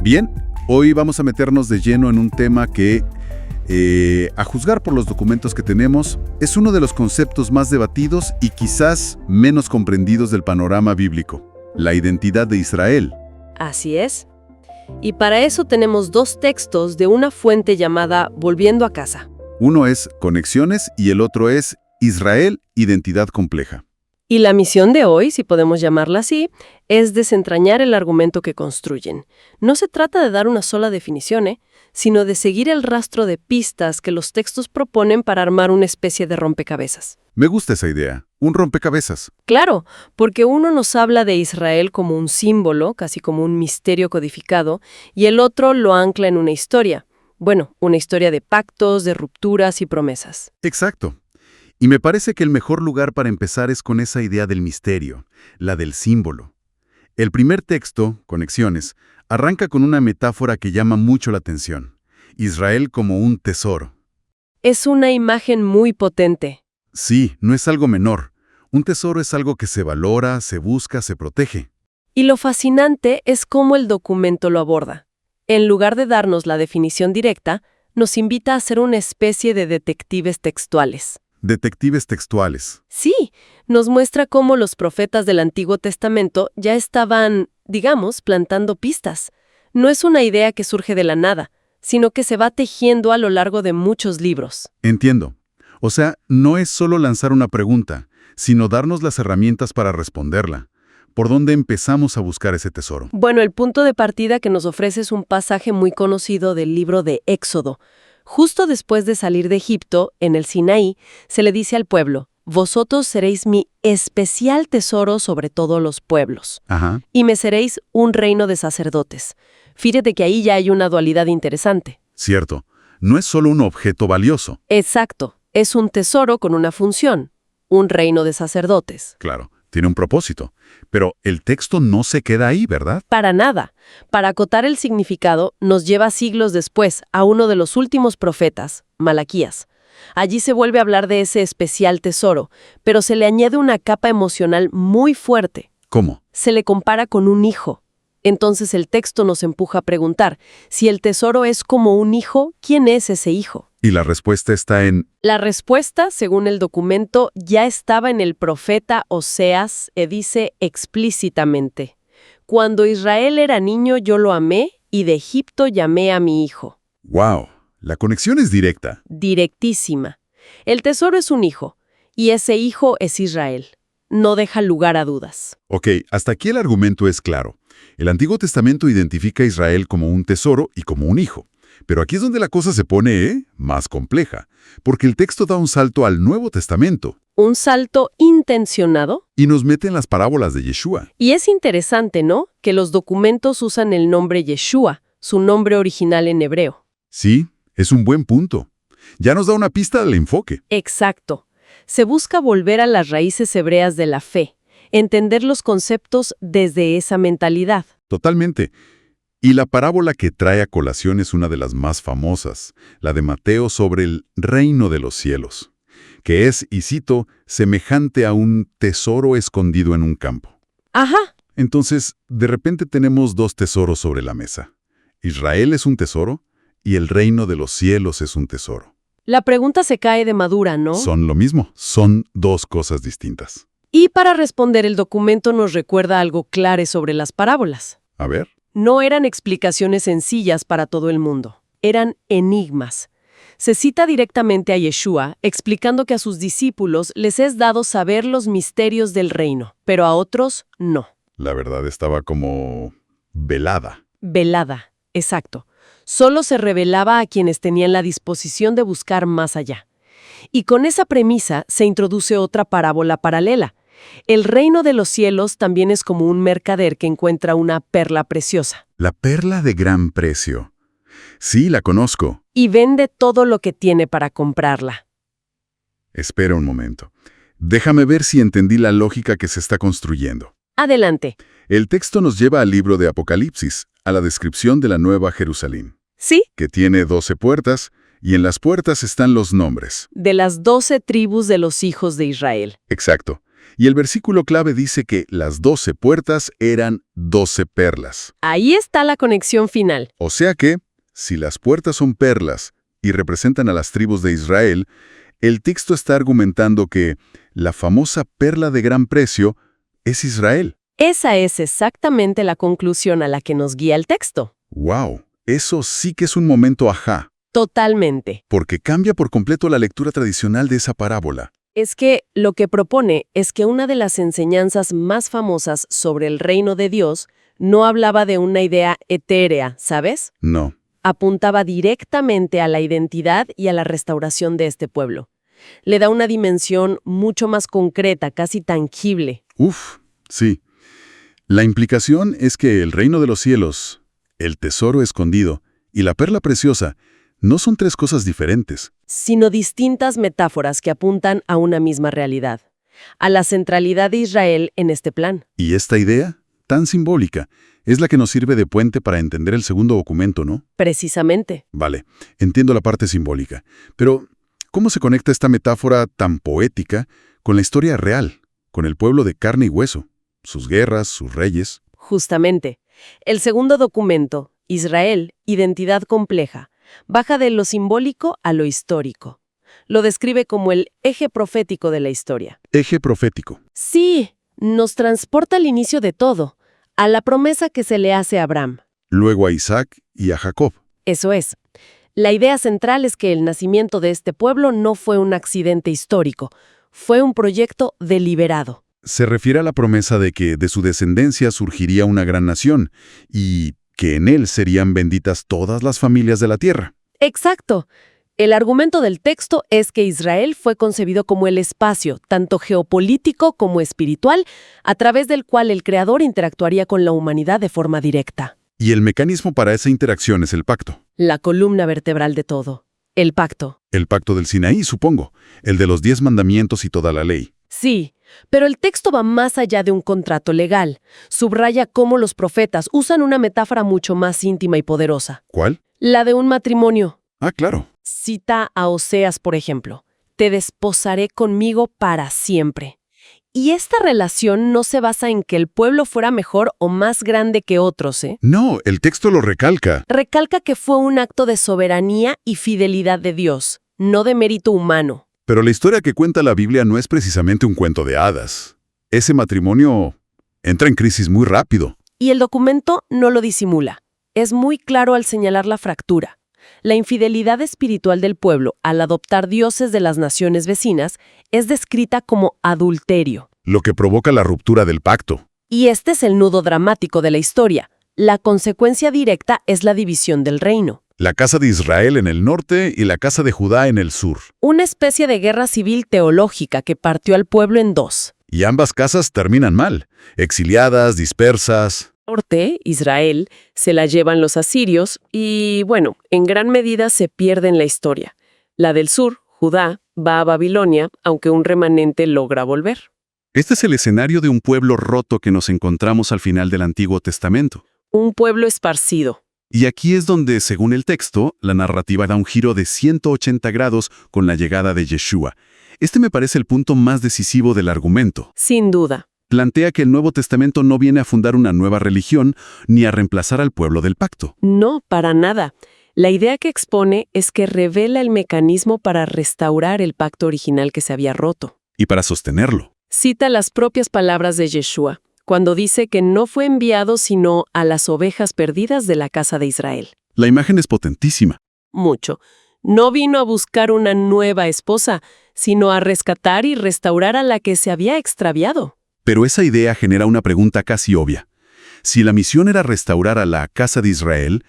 Bien, hoy vamos a meternos de lleno en un tema que, a juzgar por los documentos que tenemos, es uno de los conceptos más debatidos y quizás menos comprendidos del panorama bíblico: la identidad de Israel. Así es. Y para eso tenemos dos textos de una fuente llamada Volviendo a Casa. Uno es Conexiones y el otro es Israel, Identidad Compleja. Y la misión de hoy, si podemos llamarla así, es desentrañar el argumento que construyen. No se trata de dar una sola definición, sino de seguir el rastro de pistas que los textos proponen para armar una especie de rompecabezas. Me gusta esa idea, un rompecabezas. Claro, porque uno nos habla de Israel como un símbolo, casi como un misterio codificado, y el otro lo ancla en una historia. Bueno, una historia de pactos, de rupturas y promesas. Exacto. Y me parece que el mejor lugar para empezar es con esa idea del misterio, la del símbolo. El primer texto, Conexiones, arranca con una metáfora que llama mucho la atención: Israel como un tesoro. Es una imagen muy potente. Sí, no es algo menor. Un tesoro es algo que se valora, se busca, se protege. Y lo fascinante es cómo el documento lo aborda. En lugar de darnos la definición directa, nos invita a ser una especie de detectives textuales. Detectives textuales. Sí, nos muestra cómo los profetas del Antiguo Testamento ya estaban, digamos, plantando pistas. No es una idea que surge de la nada, sino que se va tejiendo a lo largo de muchos libros. Entiendo. O sea, no es solo lanzar una pregunta, sino darnos las herramientas para responderla. ¿Por dónde empezamos a buscar ese tesoro? Bueno, el punto de partida que nos ofrece es un pasaje muy conocido del libro de Éxodo. Justo después de salir de Egipto, en el Sinaí, se le dice al pueblo: «Vosotros seréis mi especial tesoro sobre todos los pueblos, y me seréis un reino de sacerdotes». Fíjate que ahí ya hay una dualidad interesante. Cierto. No es solo un objeto valioso. Exacto. Es un tesoro con una función, un reino de sacerdotes. Claro, tiene un propósito. Pero el texto no se queda ahí, ¿verdad? Para nada. Para acotar el significado, nos lleva siglos después a uno de los últimos profetas, Malaquías. Allí se vuelve a hablar de ese especial tesoro, pero se le añade una capa emocional muy fuerte. ¿Cómo? Se le compara con un hijo. Entonces el texto nos empuja a preguntar: si el tesoro es como un hijo, ¿quién es ese hijo? Y la respuesta está en... La respuesta, según el documento, ya estaba en el profeta Oseas, y dice explícitamente: «Cuando Israel era niño yo lo amé, y de Egipto llamé a mi hijo». ¡Wow! La conexión es directa. Directísima. El tesoro es un hijo, y ese hijo es Israel. No deja lugar a dudas. Ok, hasta aquí el argumento es claro. El Antiguo Testamento identifica a Israel como un tesoro y como un hijo. Pero aquí es donde la cosa se pone, más compleja, porque el texto da un salto al Nuevo Testamento. Un salto intencionado. Y nos mete en las parábolas de Yeshua. Y es interesante, ¿no?, que los documentos usan el nombre Yeshua, su nombre original en hebreo. Sí, es un buen punto. Ya nos da una pista del enfoque. Exacto. Se busca volver a las raíces hebreas de la fe, entender los conceptos desde esa mentalidad. Totalmente. Y la parábola que trae a colación es una de las más famosas, la de Mateo sobre el reino de los cielos, que es, y cito, semejante a un tesoro escondido en un campo. Ajá. Entonces, de repente tenemos dos tesoros sobre la mesa. Israel es un tesoro y el reino de los cielos es un tesoro. La pregunta se cae de madura, ¿no? Son lo mismo, son dos cosas distintas. Y para responder, el documento nos recuerda algo claro sobre las parábolas. A ver. No eran explicaciones sencillas para todo el mundo, eran enigmas. Se cita directamente a Yeshua, explicando que a sus discípulos les es dado saber los misterios del reino, pero a otros no. La verdad estaba como velada. Velada, exacto. Solo se revelaba a quienes tenían la disposición de buscar más allá. Y con esa premisa se introduce otra parábola paralela. El reino de los cielos también es como un mercader que encuentra una perla preciosa. La perla de gran precio. Sí, la conozco. Y vende todo lo que tiene para comprarla. Espera un momento. Déjame ver si entendí la lógica que se está construyendo. Adelante. El texto nos lleva al libro de Apocalipsis, a la descripción de la Nueva Jerusalén. ¿Sí? Que tiene 12 puertas, y en las puertas están los nombres. De las 12 tribus de los hijos de Israel. Exacto. Y el versículo clave dice que las 12 puertas eran 12 perlas. Ahí está la conexión final. O sea que, si las puertas son perlas y representan a las tribus de Israel, el texto está argumentando que la famosa perla de gran precio es Israel. Esa es exactamente la conclusión a la que nos guía el texto. ¡Wow! Eso sí que es un momento ajá, Totalmente. porque cambia por completo la lectura tradicional de esa parábola. Es que lo que propone es que una de las enseñanzas más famosas sobre el reino de Dios no hablaba de una idea etérea, ¿sabes? No. Apuntaba directamente a la identidad y a la restauración de este pueblo. Le da una dimensión mucho más concreta, casi tangible. Uf, sí. La implicación es que el reino de los cielos, el tesoro escondido y la perla preciosa no son tres cosas diferentes. Sino distintas metáforas que apuntan a una misma realidad, a la centralidad de Israel en este plan. Y esta idea, tan simbólica, es la que nos sirve de puente para entender el segundo documento, ¿no? Precisamente. Vale, entiendo la parte simbólica. Pero, ¿cómo se conecta esta metáfora tan poética con la historia real, con el pueblo de carne y hueso, sus guerras, sus reyes? Justamente. El segundo documento, Israel, identidad compleja, baja de lo simbólico a lo histórico. Lo describe como el eje profético de la historia. Eje profético. Sí, nos transporta al inicio de todo, a la promesa que se le hace a Abraham. Luego a Isaac y a Jacob. Eso es. La idea central es que el nacimiento de este pueblo no fue un accidente histórico, fue un proyecto deliberado. Se refiere a la promesa de que de su descendencia surgiría una gran nación y que en él serían benditas todas las familias de la tierra. Exacto. El argumento del texto es que Israel fue concebido como el espacio, tanto geopolítico como espiritual, a través del cual el Creador interactuaría con la humanidad de forma directa. Y el mecanismo para esa interacción es el pacto. La columna vertebral de todo. El pacto. El pacto del Sinaí, supongo. El de los 10 mandamientos y toda la ley. Sí, pero el texto va más allá de un contrato legal. Subraya cómo los profetas usan una metáfora mucho más íntima y poderosa. ¿Cuál? La de un matrimonio. Ah, claro. Cita a Oseas, por ejemplo. Te desposaré conmigo para siempre. Y esta relación no se basa en que el pueblo fuera mejor o más grande que otros, ¿eh? No, el texto lo recalca. Recalca que fue un acto de soberanía y fidelidad de Dios, no de mérito humano. Pero la historia que cuenta la Biblia no es precisamente un cuento de hadas. Ese matrimonio entra en crisis muy rápido. Y el documento no lo disimula. Es muy claro al señalar la fractura. La infidelidad espiritual del pueblo al adoptar dioses de las naciones vecinas es descrita como adulterio. Lo que provoca la ruptura del pacto. Y este es el nudo dramático de la historia. La consecuencia directa es la división del reino. La casa de Israel en el norte y la casa de Judá en el sur. Una especie de guerra civil teológica que partió al pueblo en dos. Y ambas casas terminan mal, exiliadas, dispersas. Norte, Israel, se la llevan los asirios y, bueno, en gran medida se pierde en la historia. La del sur, Judá, va a Babilonia, aunque un remanente logra volver. Este es el escenario de un pueblo roto que nos encontramos al final del Antiguo Testamento. Un pueblo esparcido. Y aquí es donde, según el texto, la narrativa da un giro de 180 grados con la llegada de Yeshua. Este me parece el punto más decisivo del argumento. Sin duda. Plantea que el Nuevo Testamento no viene a fundar una nueva religión ni a reemplazar al pueblo del pacto. No, para nada. La idea que expone es que revela el mecanismo para restaurar el pacto original que se había roto. Y para sostenerlo. Cita las propias palabras de Yeshua, cuando dice que no fue enviado sino a las ovejas perdidas de la casa de Israel. La imagen es potentísima. Mucho. No vino a buscar una nueva esposa, sino a rescatar y restaurar a la que se había extraviado. Pero esa idea genera una pregunta casi obvia. Si la misión era restaurar a la casa de Israel,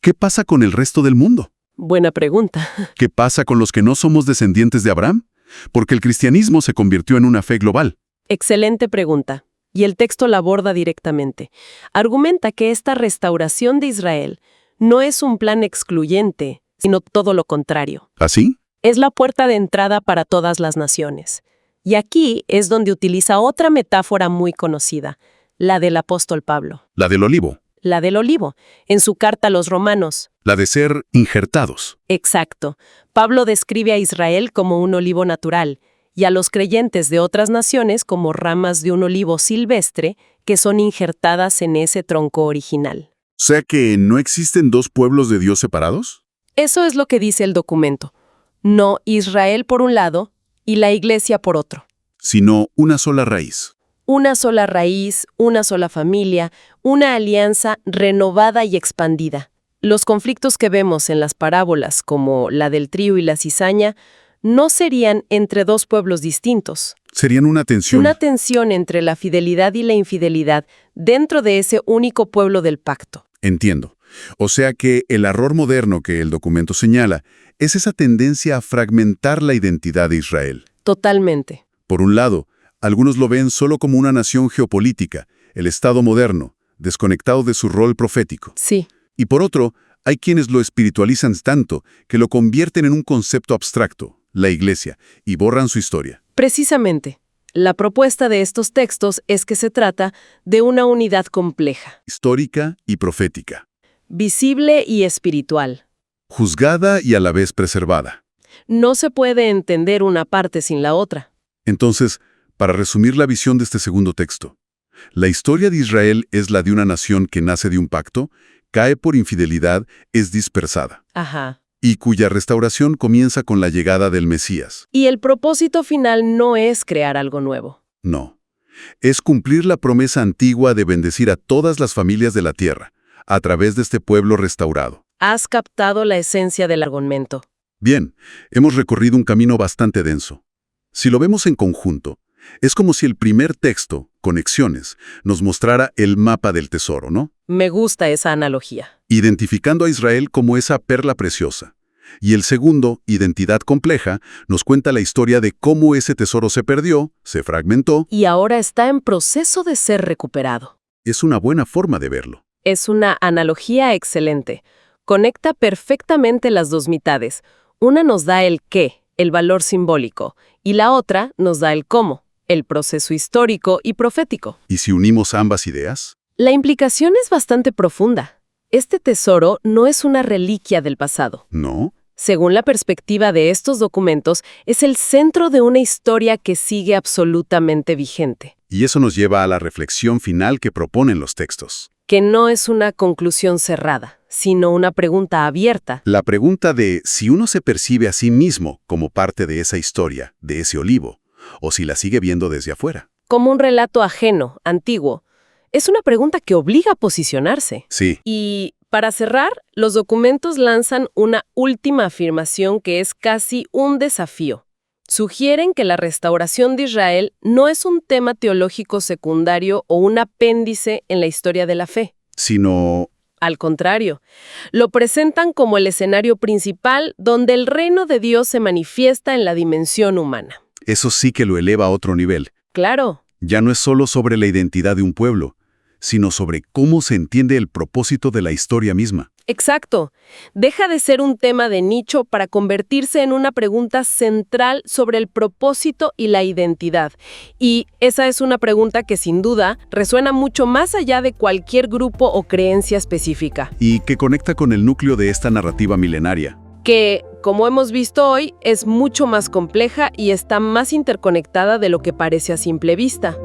¿qué pasa con el resto del mundo? Buena pregunta. ¿Qué pasa con los que no somos descendientes de Abraham? Porque el cristianismo se convirtió en una fe global. Excelente pregunta. Y el texto la aborda directamente. Argumenta que esta restauración de Israel no es un plan excluyente, sino todo lo contrario. ¿Así? Es la puerta de entrada para todas las naciones. Y aquí es donde utiliza otra metáfora muy conocida, la del apóstol Pablo. La del olivo. La del olivo, en su carta a los romanos. La de ser injertados. Exacto. Pablo describe a Israel como un olivo natural, y a los creyentes de otras naciones como ramas de un olivo silvestre que son injertadas en ese tronco original. O sea que no existen dos pueblos de Dios separados. Eso es lo que dice el documento. No Israel por un lado y la Iglesia por otro. Sino una sola raíz. Una sola raíz, una sola familia, una alianza renovada y expandida. Los conflictos que vemos en las parábolas, como la del trigo y la cizaña, no serían entre dos pueblos distintos. Serían una tensión. Una tensión entre la fidelidad y la infidelidad dentro de ese único pueblo del pacto. Entiendo. O sea que el error moderno que el documento señala es esa tendencia a fragmentar la identidad de Israel. Totalmente. Por un lado, algunos lo ven solo como una nación geopolítica, el Estado moderno, desconectado de su rol profético. Sí. Y por otro, hay quienes lo espiritualizan tanto que lo convierten en un concepto abstracto, la Iglesia, y borran su historia. Precisamente. La propuesta de estos textos es que se trata de una unidad compleja, Histórica y profética. visible y espiritual. Juzgada y a la vez preservada. No se puede entender una parte sin la otra. Entonces, para resumir la visión de este segundo texto, la historia de Israel es la de una nación que nace de un pacto, cae por infidelidad, es dispersada, Ajá. y cuya restauración comienza con la llegada del Mesías. Y el propósito final no es crear algo nuevo. No. Es cumplir la promesa antigua de bendecir a todas las familias de la tierra, a través de este pueblo restaurado. Has captado la esencia del argumento. Bien, hemos recorrido un camino bastante denso. Si lo vemos en conjunto, es como si el primer texto, Conexiones, nos mostrara el mapa del tesoro, ¿no? Me gusta esa analogía. Identificando a Israel como esa perla preciosa. Y el segundo, Identidad compleja, nos cuenta la historia de cómo ese tesoro se perdió, se fragmentó. Y ahora está en proceso de ser recuperado. Es una buena forma de verlo. Es una analogía excelente. Conecta perfectamente las dos mitades. Una nos da el qué, el valor simbólico, y la otra nos da el cómo, el proceso histórico y profético. ¿Y si unimos ambas ideas? La implicación es bastante profunda. Este tesoro no es una reliquia del pasado. ¿No? Según la perspectiva de estos documentos, es el centro de una historia que sigue absolutamente vigente, Y eso nos lleva a la reflexión final que proponen los textos. que no es una conclusión cerrada, sino una pregunta abierta. La pregunta de si uno se percibe a sí mismo como parte de esa historia, de ese olivo, o si la sigue viendo desde afuera. Como un relato ajeno, antiguo, es una pregunta que obliga a posicionarse. Sí, Y para cerrar, los documentos lanzan una última afirmación que es casi un desafío. Sugieren que la restauración de Israel no es un tema teológico secundario o un apéndice en la historia de la fe. sino Al contrario, lo presentan como el escenario principal donde el reino de Dios se manifiesta en la dimensión humana. eso sí que lo eleva a otro nivel. Claro. Ya no es solo sobre la identidad de un pueblo, sino sobre cómo se entiende el propósito de la historia misma. Exacto. Deja de ser un tema de nicho para convertirse en una pregunta central sobre el propósito y la identidad. Y esa es una pregunta que sin duda resuena mucho más allá de cualquier grupo o creencia específica. Y que conecta con el núcleo de esta narrativa milenaria. Que, como hemos visto hoy, es mucho más compleja y está más interconectada de lo que parece a simple vista.